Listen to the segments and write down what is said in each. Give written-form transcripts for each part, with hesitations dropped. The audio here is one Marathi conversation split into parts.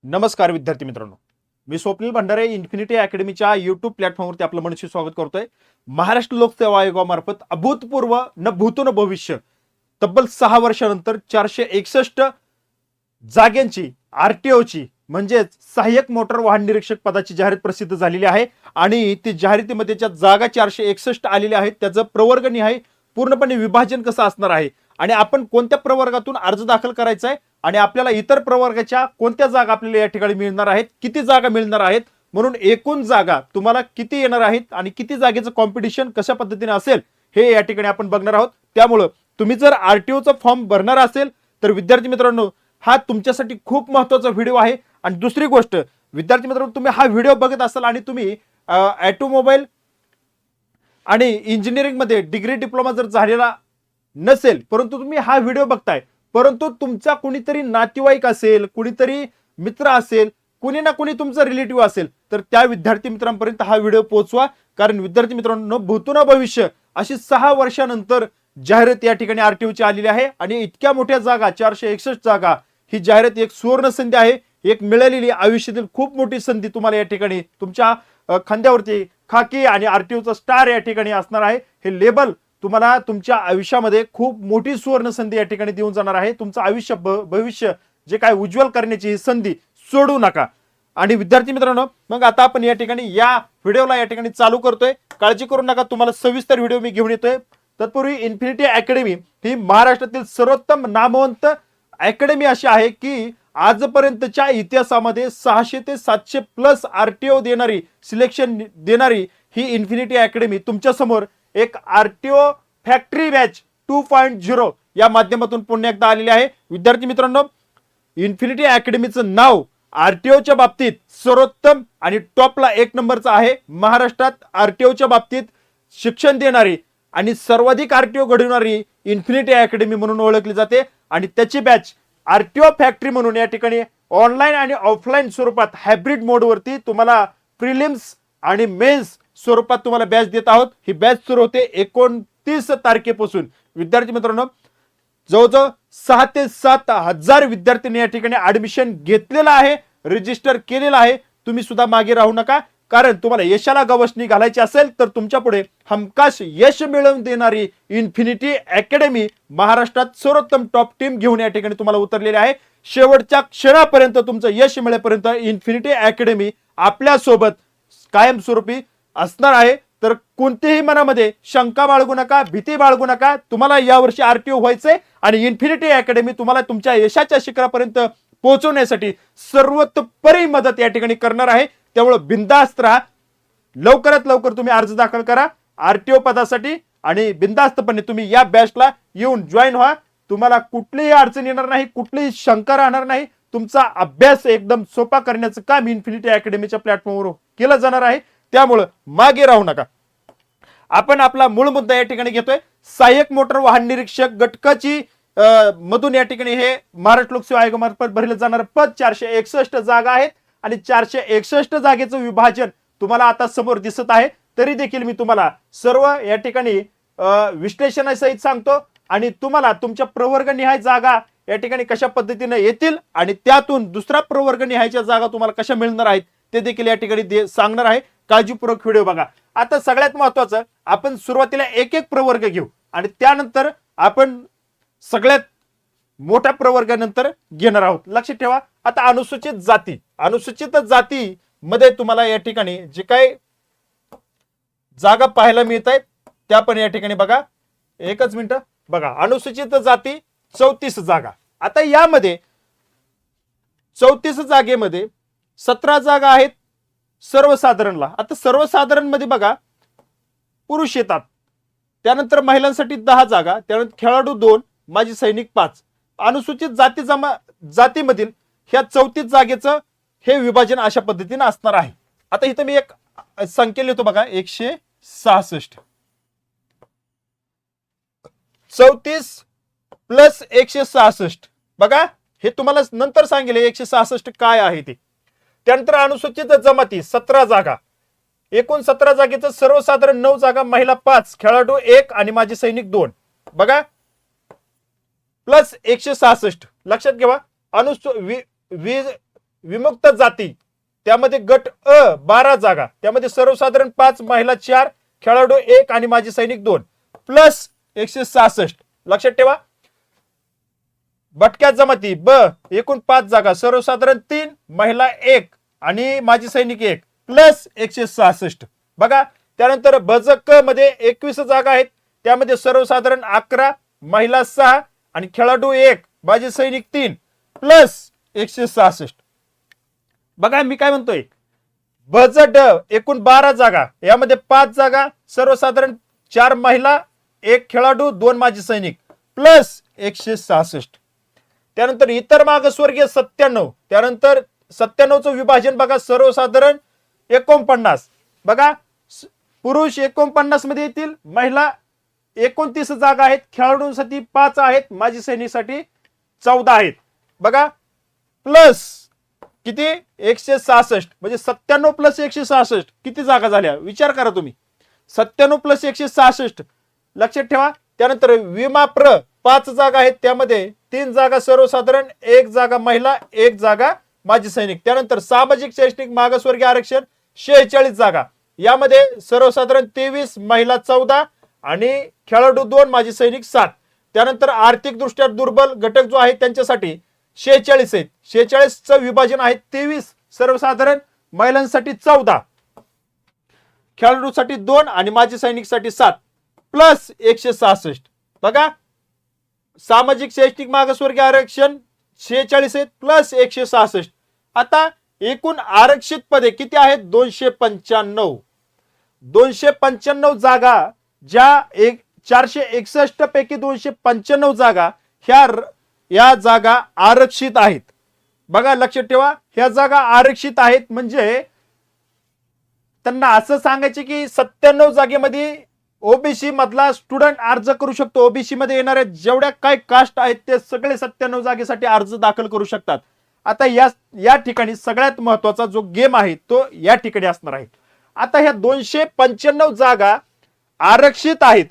नमस्कार विद्यार्थी मित्रांनो, मी स्वप्नील भंडारे इन्फिनिटी अकॅडमीच्या यूट्यूब प्लॅटफॉर्मवरती आपलं मनस्वी स्वागत करतोय. महाराष्ट्र लोकसेवा आयोगामार्फत अभूतपूर्व न भूतो न भविष्य तब्बल 6 वर्षानंतर 461 जागांची आरटीओची म्हणजेच सहाय्यक मोटार वाहन निरीक्षक पदाची जाहिरात प्रसिद्ध झालेली आहे आणि ती जाहिरातीमध्ये ज्या जागा 461 आलेल्या आहेत त्याचं प्रवर्गनिहाय पूर्णपणे विभाजन कसं असणार आहे आणि आपण कोणत्या प्रवर्गातून अर्ज दाखल करायचा आहे आणि आपल्याला इतर प्रवर्गाच्या कोणत्या जागा आपल्याला या ठिकाणी मिळणार आहेत, किती जागा मिळणार आहेत, म्हणून एकूण जागा तुम्हाला किती येणार आहेत आणि किती जागेचं कॉम्पिटिशन कशा पद्धतीने असेल हे या ठिकाणी आपण बघणार आहोत. त्यामुळे तुम्ही जर आरटीओचा फॉर्म भरणार असेल तर विद्यार्थी मित्रांनो हा तुमच्यासाठी खूप महत्त्वाचा व्हिडिओ आहे. आणि दुसरी गोष्ट विद्यार्थी मित्रांनो, तुम्ही हा व्हिडिओ बघत असाल आणि तुम्ही ऑटोमोबाईल आणि इंजिनिअरिंग मध्ये डिग्री डिप्लोमा जर झालेला नसेल परंतु तुम्ही हा व्हिडिओ बघताय, परंतु तुमचा कुणीतरी नातेवाईक असेल, कुणीतरी मित्र असेल, कुणी ना कुणी तुमचा रिलेटिव्ह असेल तर त्या विद्यार्थी मित्रांपर्यंत हा व्हिडिओ पोहोचवा. कारण विद्यार्थी मित्रांनो भूतो न भविष्य अशी 6 वर्षानंतर जाहिरात या ठिकाणी आरटीओची आलेली आहे आणि इतक्या मोठ्या जागा 461 जागा ही जाहिरात एक सुवर्ण संधी आहे, एक मिळालेली आयुष्यातील खूप मोठी संधी तुम्हाला या ठिकाणी तुमच्या खांद्यावरती खाकी आणि आरटीओचा स्टार या ठिकाणी असणार आहे. हे लेबल तुम्हाला तुमच्या आयुष्यामध्ये खूप मोठी सुवर्ण संधी या ठिकाणी देऊन जाणार आहे. तुमचं आयुष्य भविष्य जे काय उज्ज्वल करण्याची ही संधी सोडू नका. आणि विद्यार्थी मित्रांनो मग आता आपण या ठिकाणी या व्हिडिओला या ठिकाणी चालू करतोय. काळजी करू नका, तुम्हाला सविस्तर व्हिडिओ मी घेऊन येतोय. तत्पूर्वी इन्फिनिटी अकॅडमी ही महाराष्ट्रातील सर्वोत्तम नामवंत अकॅडमी अशी आहे की आजपर्यंतच्या इतिहासामध्ये 600 ते 700 प्लस आरटीओ देणारी सिलेक्शन देणारी ही इन्फिनिटी अकॅडमी तुमच्या समोर एक आरटीओ फॅक्टरी बॅच 2.0 या माध्यमातून पुन्हा एकदा आलेली आहे. विद्यार्थी मित्रांनो इन्फिनिटी अकॅडमीचं नाव आरटीओच्या बाबतीत सर्वोत्तम आणि टॉपला 1 नंबरचा आहे. महाराष्ट्रात आरटीओच्या बाबतीत शिक्षण देणारी आणि सर्वाधिक आरटीओ घडवणारी इन्फिनिटी अकॅडमी म्हणून ओळखली जाते आणि त्याची बॅच आरटीओ फॅक्टरी म्हणून या ठिकाणी ऑनलाईन आणि ऑफलाईन स्वरूपात हायब्रिड मोडवरती तुम्हाला प्रिलिम्स आणि मेन्स स्वरूपात तुम्हाला बॅच देत आहोत. ही बॅच सुरू होते 29 तारखेपासून. विद्यार्थी मित्रांनो जवळजवळ 6 ते 7 हजार विद्यार्थ्यांनी या ठिकाणी ऍडमिशन घेतलेलं आहे, रजिस्टर केलेलं आहे. तुम्ही सुद्धा मागे राहू नका, कारण तुम्हाला यशाला गवसणी घालायची असेल तर तुमच्या पुढे हमखास यश मिळवून देणारी इन्फिनिटी अकॅडमी महाराष्ट्रात सर्वोत्तम टॉप टीम घेऊन या ठिकाणी तुम्हाला उतरलेली आहे. शेवटच्या क्षणापर्यंत तुमचं यश मिळेपर्यंत इन्फिनिटी अकॅडमी आपल्या सोबत कायमस्वरूपी असणार आहे. तर कोणतेही मनामध्ये शंका बाळगू नका, भीती बाळगू नका. तुम्हाला यावर्षी आरटीओ व्हायचंय आणि इन्फिनिटी अकॅडमी तुम्हाला तुमच्या यशाच्या शिखरापर्यंत पोहोचवण्यासाठी सर्वतोपरी मदत या ठिकाणी करणार आहे. त्यामुळे बिंदास्त राहा, लवकरात लवकर तुम्ही अर्ज दाखल करा आरटीओ पदासाठी आणि बिंदास्तपणे तुम्ही या बॅचला येऊन जॉईन व्हा. तुम्हाला कुठलीही अडचण येणार नाही, कुठलीही शंका राहणार नाही. तुमचा अभ्यास एकदम सोपा करण्याचं काम इन्फिनिटी अकॅडमीच्या प्लॅटफॉर्मवर केलं जाणार आहे. त्यामुळे मागे राहू नका. आपण आपला मूळ मुद्दा या ठिकाणी घेतोय. सहाय्यक मोटर वाहन निरीक्षक घटकाची मधून या ठिकाणी हे महाराष्ट्र लोकसेवा आयोगामार्फत भरले जाणार पद 461 जागा आहेत आणि 461 जागेचं विभाजन तुम्हाला आता समोर दिसत आहे. तरी देखील मी तुम्हाला सर्व या ठिकाणी विश्लेषणासहित सांगतो आणि तुम्हाला तुमच्या प्रवर्ग निहाय जागा या ठिकाणी कशा पद्धतीने येतील आणि त्यातून दुसरा प्रवर्ग निहायच्या जागा तुम्हाला कशा मिळणार आहेत ते देखील या ठिकाणी सांगणार आहे. काळजीपूर्वक व्हिडिओ बघा. आता सगळ्यात महत्वाचं आपण सुरुवातीला एक एक प्रवर्ग घेऊ आणि त्यानंतर आपण सगळ्यात मोठ्या प्रवर्गानंतर घेणार आहोत. लक्षात ठेवा. आता अनुसूचित जाती मध्ये तुम्हाला या ठिकाणी जे काही जागा पाहायला मिळत आहेत त्या पण या ठिकाणी बघा. एकच मिनिट बघा. अनुसूचित जाती 34 जागा. आता यामध्ये 34 जागेमध्ये 17 जागा आहेत सर्वसाधारणला. आता सर्वसाधारण मध्ये बघा पुरुष येतात, त्यानंतर महिलांसाठी 10 जागा, त्यानंतर खेळाडू 2, माजी सैनिक 5. अनुसूचित जातीमधील ह्या 34 जागेचं हे विभाजन अशा पद्धतीने असणार आहे. आता इथं मी एक संख्या लिहितो बघा. 166 34 प्लस 166 बघा. हे तुम्हाला नंतर सांगेल 166 काय आहे ते. त्यानंतर अनुसूचित जमाती 17 जागा, एकूण 17 जागेचं सर्वसाधारण 9 जागा, महिला 5, खेळाडू 1 आणि माजी सैनिक 2 बघा. प्लस 166 लक्षात घ्या. विमुक्त जाती त्यामध्ये गट अ 12 जागा, त्यामध्ये सर्वसाधारण 5, महिला 4, खेळाडू 1 आणि माजी सैनिक 2 प्लस 166. लक्षात ठेवा. भटक्या जमाती ब एकूण 5 जागा, सर्वसाधारण 3, महिला 1 आणि माजी सैनिक 1 प्लस 166. बघा त्यानंतर बज क मध्ये 21 जागा आहेत, त्यामध्ये सर्वसाधारण 11, महिला 6 आणि खेळाडू 1, माजी सैनिक 3 प्लस 166. बघा मी काय म्हणतोय, भज ड एकूण 12 जागा, यामध्ये 5 जागा, सर्वसाधारण 4 महिला 1 खेळाडू 2 माजी सैनिक प्लस 166. त्यानंतर इतर मागासवर्गीय 97, त्यानंतर 97चं विभाजन बघा, सर्वसाधारण 49. बघा पुरुष 49 मध्ये येतील, महिला 29 जागा आहेत, खेळाडूंसाठी 5 आहेत, माजी सैनिकसाठी 14 आहेत. बघा प्लस किती 166, म्हणजे 97 प्लस 166 किती जागा झाल्या विचार करा तुम्ही. 97 प्लस 166 लक्षात ठेवा. त्यानंतर विमा प्र 5 जागा आहेत, त्यामध्ये 3 जागा सर्वसाधारण, 1 जागा महिला, 1 जागा माजी सैनिक. त्यानंतर सामाजिक शैक्षणिक मागासवर्गीय आरक्षण 46 जागा, यामध्ये सर्वसाधारण 23, महिला 14 आणि खेळाडू 2 माजी सैनिक 7. त्यानंतर आर्थिक दृष्ट्या दुर्बल घटक जो आहे त्यांच्यासाठी 46 आहेत, 46चं विभाजन आहे 23, सर्वसाधारण, महिलांसाठी 14, खेळाडूसाठी 2 आणि माजी सैनिकसाठी 7 प्लस 166. बघा सामाजिक शैक्षणिक मागासवर्गीय आरक्षण 46 आहेत प्लस 166. आता एकूण आरक्षित पदे किती आहेत 295. 295 जागा, ज्या 461 पैकी 295 जागा या जागा आरक्षित आहेत. बघा लक्षात ठेवा, ह्या जागा आरक्षित आहेत, म्हणजे त्यांना असं सांगायचे की 97 जागेमध्ये ओबीसी मधला स्टुडंट अर्ज करू शकतो. ओबीसी मध्ये येणाऱ्या जेवढ्या काय कास्ट आहेत ते सगळे 97 जागेसाठी अर्ज दाखल करू शकतात. आता या ठिकाणी सगळ्यात महत्वाचा जो गेम आहे तो या ठिकाणी असणार आहे. आता ह्या 295 जागा आरक्षित आहेत,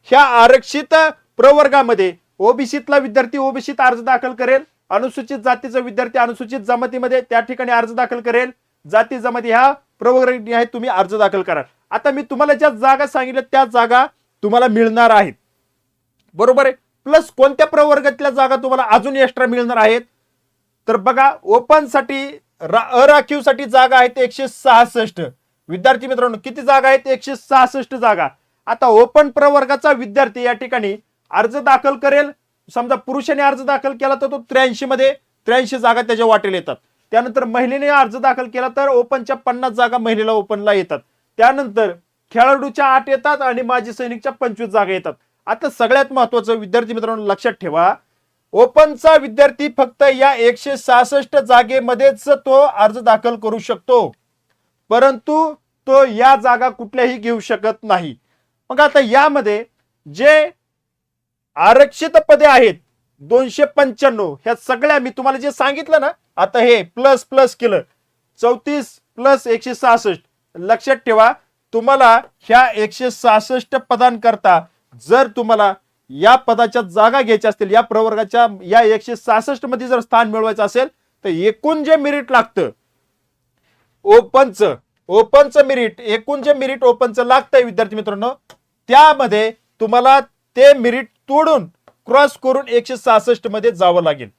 ह्या आरक्षित प्रवर्गामध्ये ओबीसीतला विद्यार्थी ओबीसीत अर्ज दाखल करेल, अनुसूचित जातीचा विद्यार्थी अनुसूचित जमातीमध्ये त्या ठिकाणी अर्ज दाखल करेल, जाती जमाती ह्या प्रवर्ग आहेत तुम्ही अर्ज दाखल करा. आता मी तुम्हाला ज्या जागा सांगितल्या त्या जागा तुम्हाला मिळणार आहेत, बरोबर आहे. प्लस कोणत्या प्रवर्गातल्या जागा तुम्हाला अजून एक्स्ट्रा मिळणार आहेत, तर बघा ओपन साठी अराखीव साठी जागा आहेत 166. विद्यार्थी मित्रांनो किती जागा आहेत 166 जागा. आता ओपन प्रवर्गाचा विद्यार्थी या ठिकाणी अर्ज दाखल करेल, समजा पुरुषाने अर्ज दाखल केला तर तो 83 मध्ये 83 जागा त्याच्या वाटेल येतात. त्यानंतर महिलेने अर्ज दाखल केला तर ओपनच्या 50 जागा महिलेला ओपनला येतात. त्यानंतर खेळाडूच्या 8 येतात आणि माजी सैनिकच्या 25 जागा येतात. आता सगळ्यात महत्वाचं विद्यार्थी मित्रांनो लक्षात ठेवा, ओपनचा विद्यार्थी फक्त या 166 जागेमध्येच तो अर्ज दाखल करू शकतो, परंतु तो या जागा कुठल्याही घेऊ शकत नाही. मग आता यामध्ये जे आरक्षित पदे आहेत 295, ह्या सगळ्या मी तुम्हाला जे सांगितलं ना, आता हे प्लस प्लस केलं 34 प्लस 166. लक्षात ठेवा, तुम्हाला ह्या 166 पदांकरता जर तुम्हाला या पदाच्या जागा घ्यायच्या असतील, या प्रवर्गाच्या या 166 मध्ये जर स्थान मिळवायचं असेल तर एकूण जे मेरिट लागतं ओपनचं मेरिट, एकूण जे मेरिट ओपनचं लागतंय विद्यार्थी मित्रांनो, त्यामध्ये तुम्हाला ते मेरिट तोडून क्रॉस करून 166 मध्ये जावं लागेल,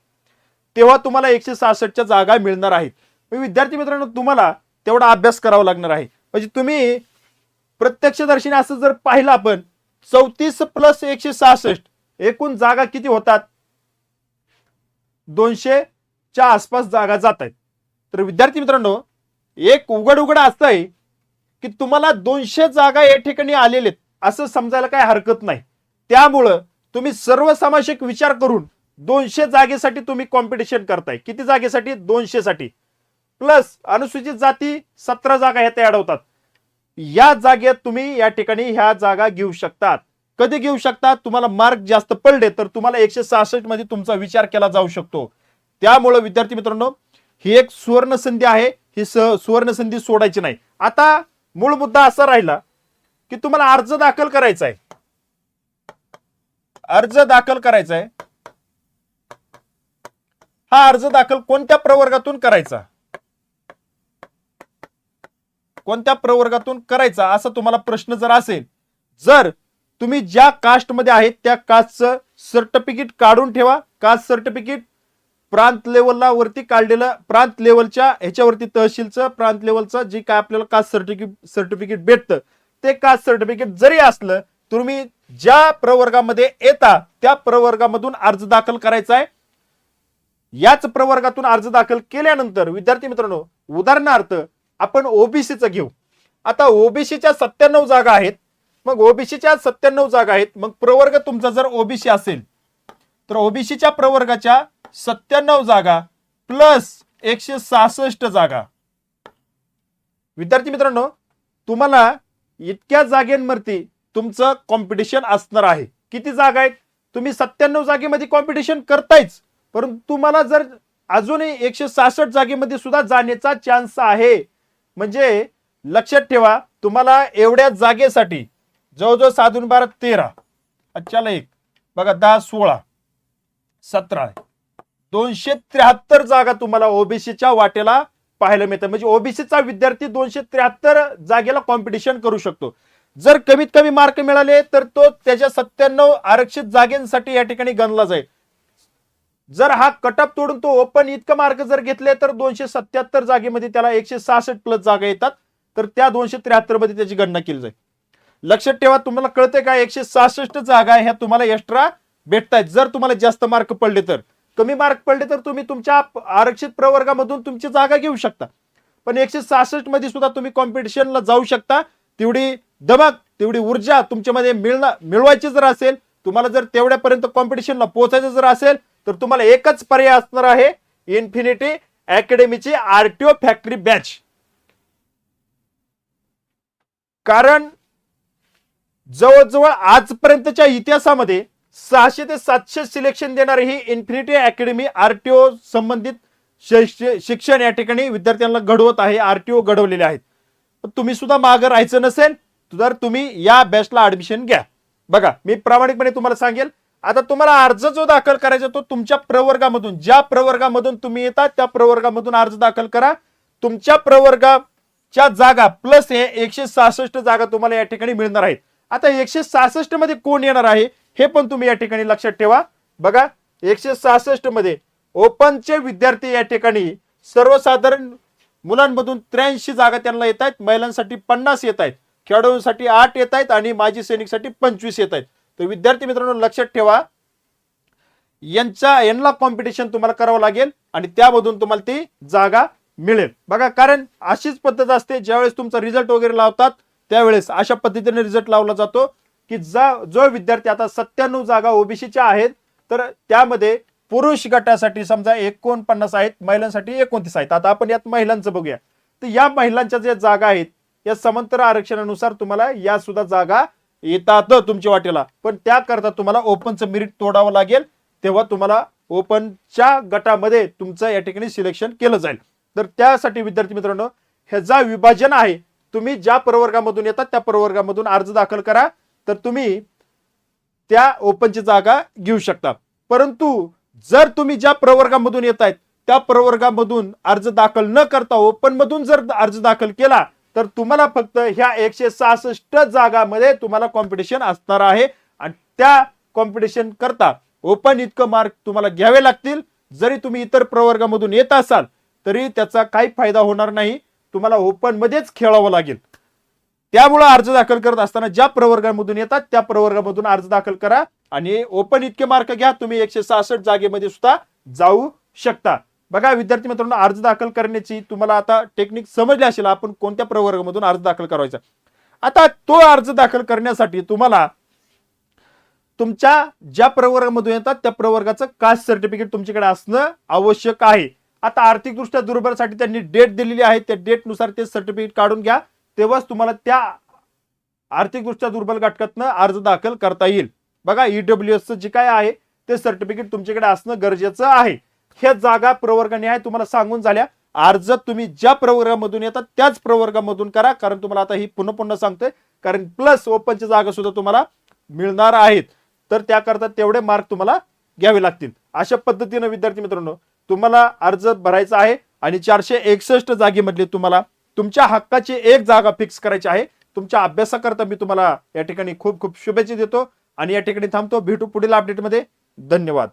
तेव्हा तुम्हाला 166च्या जागा मिळणार आहेत. विद्यार्थी मित्रांनो तुम्हाला तेवढा अभ्यास करावा लागणार आहे. म्हणजे तुम्ही प्रत्यक्षदर्शीने असं जर पाहिलं आपण 34 प्लस 166 एकूण जागा किती होतात 200च्या आसपास जागा जात आहेत. तर विद्यार्थी मित्रांनो एक उघड असं आहे की तुम्हाला 200 जागा या ठिकाणी आलेले असं समजायला काही हरकत नाही. त्यामुळं तुम्ही सर्वसमावेशक विचार करून 200 जागेसाठी तुम्ही कॉम्पिटिशन करताय. किती जागेसाठी 200 साठी, प्लस अनुसूचित जाती 17 जागा ह्या तयार होतात. या जागेत तुम्ही या ठिकाणी ह्या जागा घेऊ शकतात. कधी घेऊ शकतात, तुम्हाला मार्क जास्त पडले तर तुम्हाला 166 मध्ये तुमचा विचार केला जाऊ शकतो. त्यामुळे विद्यार्थी मित्रांनो ही एक सुवर्ण संधी आहे, ही सुवर्ण संधी सोडायची नाही. आता मूळ मुद्दा असा राहिला की तुम्हाला अर्ज दाखल करायचा आहे. अर्ज दाखल करायचा आहे, हा अर्ज दाखल कोणत्या प्रवर्गातून करायचा, कोणत्या प्रवर्गातून करायचा असा तुम्हाला प्रश्न जर असेल, जर तुम्ही ज्या कास्टमध्ये आहेत त्या कास्टचं सर्टिफिकेट काढून ठेवा. कास्ट सर्टिफिकेट प्रांत लेवलला वरती काढलेलं, प्रांत लेवलच्या ह्याच्यावरती तहसीलचं प्रांत लेवलचं जे काय आपल्याला कास्ट सर्टिफिकेट भेटतं ते कास्ट सर्टिफिकेट जरी असलं, तुम्ही ज्या प्रवर्गामध्ये येता त्या प्रवर्गामधून अर्ज दाखल करायचा आहे. याच प्रवर्गातून अर्ज दाखल केल्यानंतर विद्यार्थी मित्रांनो, उदाहरणार्थ आपण ओबीसीचं घेऊ. आता ओबीसीच्या 97 जागा आहेत. मग ओबीसीच्या 97 जागा आहेत. मग प्रवर्ग तुमचा जर ओबीसी असेल तर ओबीसीच्या प्रवर्गाच्या 97 जागा प्लस 166 जागा. विद्यार्थी मित्रांनो, तुम्हाला इतक्या जागांवरती तुमचं कॉम्पिटिशन असणार आहे. किती जागा आहेत? तुम्ही 97 जागेमध्ये कॉम्पिटिशन करतायच, परंतु तुम्हाला जर अजूनही 166 जागेमध्ये सुद्धा जाण्याचा चान्स आहे. म्हणजे लक्षात ठेवा, तुम्हाला एवढ्या जागेसाठी जवळजवळ 7 12 13 अच्छा एक बघा 10 16 17 273 जागा तुम्हाला ओबीसीच्या वाटेला पाहायला मिळतात. म्हणजे ओबीसीचा विद्यार्थी 273 जागेला कॉम्पिटिशन करू शकतो. जर कमीत कमी मार्क मिळाले तर तो त्याच्या 97 आरक्षित जागेसाठी या ठिकाणी गणला जाईल. जर हा कटअप तोडून तो ओपन इतका मार्क जर घेतले तर 277 जागेमध्ये त्याला 166 प्लस जागा येतात. तर त्या 273 मध्ये त्याची गणना केली जाईल. लक्षात ठेवा, तुम्हाला कळतंय का, 166 जागा ह्या तुम्हाला एक्स्ट्रा भेटतायत. जर तुम्हाला जास्त मार्क पडले तर, कमी मार्क पडले तर तुम्ही तुमच्या आरक्षित प्रवर्गामधून तुमची जागा घेऊ शकता. पण 166 मध्ये सुद्धा तुम्ही कॉम्पिटिशनला जाऊ शकता. तेवढी दमक, तेवढी ऊर्जा तुमच्यामध्ये मिळवायची जर असेल, तुम्हाला जर तेवढ्यापर्यंत कॉम्पिटिशनला पोहोचायचं जर असेल तर तुम्हाला एकच पर्याय असणार आहे, इन्फिनिटी अकॅडमीची आरटीओ फॅक्टरी बॅच. कारण जवळजवळ आजपर्यंतच्या इतिहासामध्ये 600 ते 700 सिलेक्शन देणारी ही इन्फिनिटी अकॅडमी आरटीओ संबंधित शिक्षण या ठिकाणी विद्यार्थ्यांना घडवत आहे. आरटीओ घडवलेले आहेत. तुम्ही सुद्धा मागे राहायचं नसेल तर तुम्ही या बॅचला ऍडमिशन घ्या. बघा, मी प्रामाणिकपणे तुम्हाला सांगेल, आता तुम्हाला अर्ज जो दाखल करायचा तो तुमच्या प्रवर्गामधून, ज्या प्रवर्गामधून तुम्ही येता त्या प्रवर्गामधून अर्ज दाखल करा. तुमच्या प्रवर्गाच्या जागा प्लस हे 166 जागा तुम्हाला या ठिकाणी मिळणार आहेत. आता 166 मध्ये कोण येणार आहे हे पण तुम्ही या ठिकाणी लक्षात ठेवा. बघा, 166 मध्ये ओपनचे विद्यार्थी या ठिकाणी सर्वसाधारण मुलांमधून 83 जागा त्यांना येत आहेत, महिलांसाठी 50 येत आहेत, खेळाडूंसाठी 8 येत आहेत आणि माजी सैनिकसाठी 25 येत आहेत. तर विद्यार्थी मित्रांनो लक्षात ठेवा, यांना कॉम्पिटिशन तुम्हाला करावं लागेल आणि त्यामधून तुम्हाला ती जागा मिळेल. बघा, कारण अशीच पद्धत असते, ज्यावेळेस तुमचा रिझल्ट वगैरे लावतात त्यावेळेस अशा पद्धतीने रिझल्ट लावला जातो की जो विद्यार्थी, आता 97 जागा ओबीसीच्या आहेत तर त्यामध्ये पुरुष गटासाठी समजा 49 आहेत, महिलांसाठी 29 आहेत. आता आपण यात महिलांचं बघूया. तर या महिलांच्या ज्या जागा आहेत या समांतर आरक्षणानुसार तुम्हाला या सुद्धा जागा येतात तुमच्या वाटेला. पण त्याकरता तुम्हाला ओपनचं मेरिट तोडावं लागेल, तेव्हा तुम्हाला ओपनच्या गटामध्ये तुमचं या ठिकाणी सिलेक्शन केलं जाईल. तर त्यासाठी विद्यार्थी मित्रांनो, ह्याचा विभाजन आहे. तुम्ही ज्या प्रवर्गामधून येतात त्या प्रवर्गामधून अर्ज दाखल करा तर तुम्ही त्या ओपनची जागा घेऊ शकता. परंतु जर तुम्ही ज्या प्रवर्गामधून येत आहेत त्या प्रवर्गामधून अर्ज दाखल न करता ओपन मधून जर अर्ज दाखल केला तर तुम्हाला फक्त ह्या 166 जागामध्ये तुम्हाला कॉम्पिटिशन असणार आहे. आणि त्या कॉम्पिटिशन करता ओपन इतकं मार्क तुम्हाला घ्यावे लागतील. जरी तुम्ही इतर प्रवर्गामधून येत असाल तरी त्याचा काही फायदा होणार नाही, तुम्हाला ओपन मध्येच खेळावं लागेल. त्यामुळे अर्ज दाखल करत असताना ज्या प्रवर्गामधून येतात त्या प्रवर्गामधून अर्ज दाखल करा आणि ओपन इतके मार्क घ्या, तुम्ही 166 जागेमध्ये सुद्धा जाऊ शकता. बघा विद्यार्थी मित्रांनो, अर्ज दाखल करण्याची तुम्हाला आता टेक्निक समजली असेल, आपण कोणत्या प्रवर्गामधून अर्ज दाखल करायचा. आता तो अर्ज दाखल करण्यासाठी तुम्हाला तुमच्या ज्या प्रवर्गामधून येतात त्या प्रवर्गाचं कास्ट सर्टिफिकेट तुमच्याकडे असणं आवश्यक आहे. आता आर्थिकदृष्ट्या दुर्बलसाठी त्यांनी डेट दिलेली आहे, त्या डेटनुसार ते सर्टिफिकेट काढून घ्या, तेव्हाच तुम्हाला त्या आर्थिकदृष्ट्या दुर्बल घटकातनं अर्ज दाखल करता येईल. बघा, ईडब्ल्यूएसचं जे काय आहे ते सर्टिफिकेट तुमच्याकडे असणं गरजेचं आहे. ह्या जागा प्रवर्गाने तुम्हाला सांगून झाल्या. अर्ज तुम्ही ज्या प्रवर्गामधून येतात त्याच प्रवर्गामधून करा, कारण तुम्हाला आता ही पुन्हा पुन्हा सांगतोय, कारण प्लस ओपनच्या जागा सुद्धा तुम्हाला मिळणार आहेत. तर त्याकरता तेवढे मार्क तुम्हाला घ्यावे लागतील. अशा पद्धतीने विद्यार्थी मित्रांनो तुम्हाला अर्ज भरायचा आहे आणि 461 जागेमधले तुम्हाला तुमच्या हक्काची एक जागा फिक्स करायची आहे. तुमच्या अभ्यासाकरता मी तुम्हाला या ठिकाणी खूप खूप शुभेच्छा देतो आणि या ठिकाणी थांबतो. भेटू पुढील अपडेटमध्ये. धन्यवाद.